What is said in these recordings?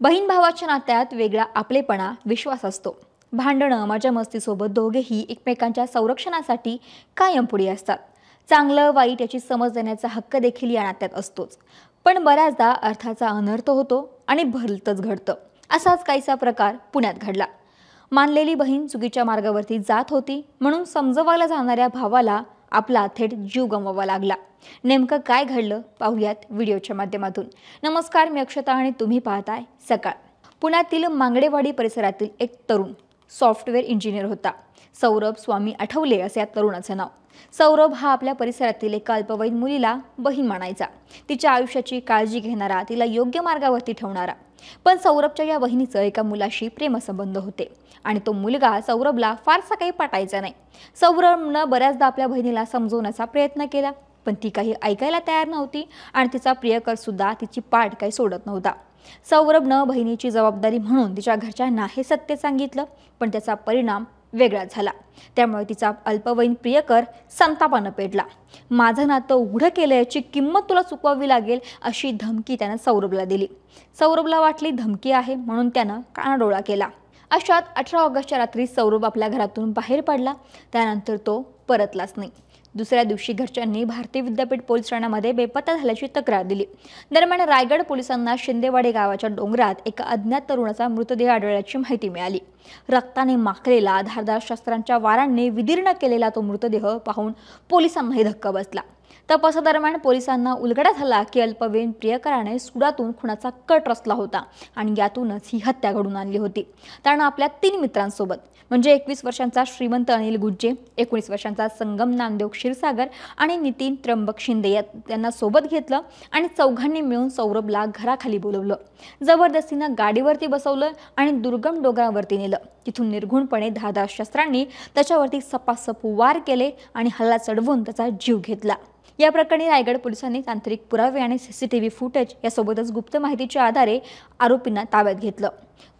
बहीण भावाच्या नात्यात वेगळा आपलेपणा, विश्वास असतो. भांडणं, मजा मस्तीसोबत दोघेही एकमेकांच्या संरक्षणासाठी कायम पुढे असतात. चांगलं वाईट याची समज देण्याचा हक्क देखील या नात्यात असतोच. पण बऱ्याचदा अर्थाचा अनर्थ होतो आणि भलतंच घडतं. असाच काहीसा प्रकार पुण्यात घडला. मानलेली बहीण चुकीच्या मार्गावरती जात होती म्हणून समजवायला जाणाऱ्या भावाला आपला थेट जीव गमवावा लागला. नेमकं काय घडलं पाहूयात व्हिडिओच्या माध्यमातून. नमस्कार, मी अक्षता आणि तुम्ही पाहताय सकाळ. पुण्यातील मांगडेवाडी परिसरातील एक तरुण सॉफ्टवेअर इंजिनियर होता. सौरभ स्वामी आठवले असे या तरुणाचं नाव. सौरभ हा आपल्या परिसरातील एका अल्पवयीन मुलीला बहीण मानायचा. तिच्या आयुष्याची काळजी घेणारा, तिला योग्य मार्गावरती ठेवणारा. पण सौरभच्या या बहिणीचं एका मुलाशी प्रेमसंबंध होते आणि तो मुलगा सौरभला फारसा काही पटायचा नाही. सौरभनं बऱ्याचदा आपल्या बहिणीला समजवण्याचा प्रयत्न केला, पण ती काही ऐकायला तयार नव्हती आणि तिचा प्रियकर सुद्धा तिची पाठ काही सोडत नव्हता. सौरभनं बहिणीची जबाबदारी म्हणून तिच्या घरच्यांना हे सत्य सांगितलं, पण त्याचा परिणाम वेगळा झाला. त्यामुळे तिचा अल्पवयीन प्रियकर संतापानं पेटला. माझं नातं उघडं केलं याची किंमत तुला चुकवावी लागेल अशी धमकी त्यानं सौरभला दिली. सौरभला वाटली धमकी आहे म्हणून त्यानं कानाडोळा केला. अशात 18 ऑगस्टच्या रात्री सौरभ आपल्या घरातून बाहेर पडला. त्यानंतर तो परतलाच नाही. दुसऱ्या दिवशी घरच्यांनी भारतीय विद्यापीठ पोलीस ठाण्यामध्ये बेपत्ता झाल्याची तक्रार दिली. दरम्यान रायगड पोलिसांना शिंदेवाडी गावाच्या डोंगरात एका अज्ञात तरुणाचा मृतदेह आढळल्याची माहिती मिळाली. रक्ताने माखलेला, धारदार शस्त्रांच्या वारांनी विदीर्ण केलेला तो मृतदेह पाहून पोलिसांनाही धक्का बसला. तपासादरम्यान पोलिसांना उलगडा झाला की अल्पवयीन प्रियकराने सुडातून खुनाचा कट रचला होता आणि यातूनच ही हत्या घडून आणली होती. त्यानं आपल्या 3 मित्रांसोबत म्हणजे 21 वर्षांचा श्रीमंत अनिल गुज्जे, 19 वर्षांचा संगम नामदेव क्षीरसागर आणि नितीन त्र्यंबक शिंदे यांना सोबत घेतलं आणि चौघांनी मिळून सौरभला घराखाली बोलवलं. जबरदस्तीनं गाडीवरती बसवलं आणि दुर्गम डोंगरावरती नेलं. तिथून निर्घुणपणे धारदार शस्त्रांनी त्याच्यावरती सपासप वार केले आणि हल्ला चढवून त्याचा जीव घेतला. या प्रकरणी रायगड पोलिसांनी तांत्रिक पुरावे आणि CCTV फुटेज यासोबतच गुप्त माहितीच्या आधारे आरोपींना ताब्यात घेतलं.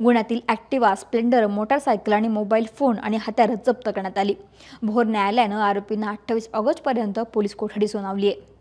गुन्ह्यातील ॲक्टिवा, स्प्लेंडर, मोटारसायकल आणि मोबाईल फोन आणि हत्यारं जप्त करण्यात आली. भोर न्यायालयानं आरोपींना 28 ऑगस्टपर्यंत पोलीस कोठडी सुनावली आहे.